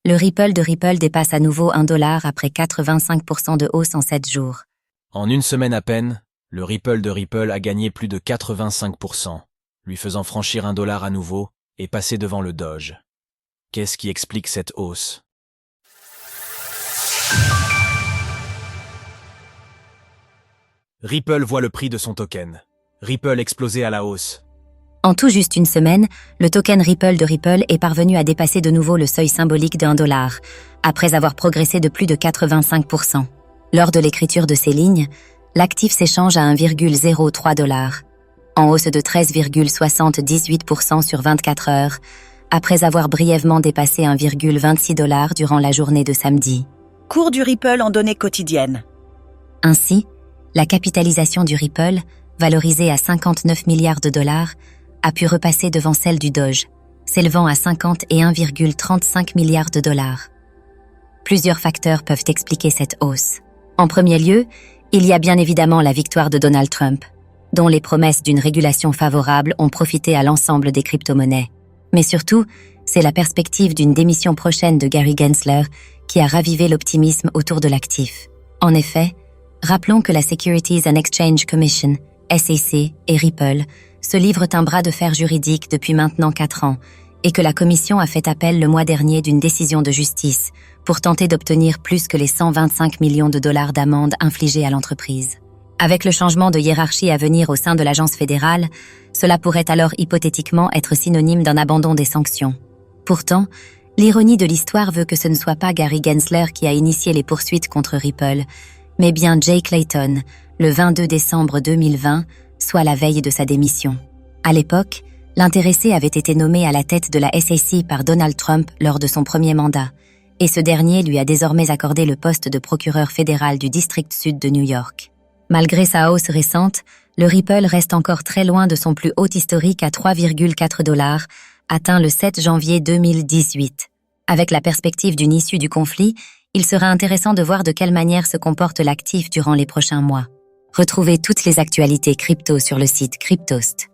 Le Ripple de Ripple dépasse à nouveau $1 après 85% de hausse en 7 jours. En une semaine à peine, le Ripple de Ripple a gagné plus de 85%, lui faisant franchir $1 à nouveau et passer devant le Doge. Qu'est-ce qui explique cette hausse? Ripple voit le prix de son token. Ripple explosé à la hausse. En tout juste une semaine, le token Ripple de Ripple est parvenu à dépasser de nouveau le seuil symbolique de $1, après avoir progressé de plus de 85%. Lors de l'écriture de ces lignes, l'actif s'échange à $1,03, en hausse de 13,78% sur 24 heures, après avoir brièvement dépassé $1,26 durant la journée de samedi. Cours du Ripple en données quotidiennes. Ainsi, la capitalisation du Ripple, valorisée à 59 milliards de dollars, a pu repasser devant celle du Doge, s'élevant à 51,35 milliards de dollars. Plusieurs facteurs peuvent expliquer cette hausse. En premier lieu, il y a bien évidemment la victoire de Donald Trump, dont les promesses d'une régulation favorable ont profité à l'ensemble des crypto-monnaies. Mais surtout, c'est la perspective d'une démission prochaine de Gary Gensler qui a ravivé l'optimisme autour de l'actif. En effet, rappelons que la Securities and Exchange Commission, SEC et Ripple se livrent un bras de fer juridique depuis maintenant 4 ans et que la Commission a fait appel le mois dernier d'une décision de justice pour tenter d'obtenir plus que les 125 millions de dollars d'amende infligées à l'entreprise. Avec le changement de hiérarchie à venir au sein de l'agence fédérale, cela pourrait alors hypothétiquement être synonyme d'un abandon des sanctions. Pourtant, l'ironie de l'histoire veut que ce ne soit pas Gary Gensler qui a initié les poursuites contre Ripple, mais bien Jay Clayton, le 22 décembre 2020, soit la veille de sa démission. À l'époque, l'intéressé avait été nommé à la tête de la SEC par Donald Trump lors de son premier mandat, et ce dernier lui a désormais accordé le poste de procureur fédéral du district sud de New York. Malgré sa hausse récente, le Ripple reste encore très loin de son plus haut historique à $3,4, atteint le 7 janvier 2018. Avec la perspective d'une issue du conflit, il sera intéressant de voir de quelle manière se comporte l'actif durant les prochains mois. Retrouvez toutes les actualités crypto sur le site cryptost.fr.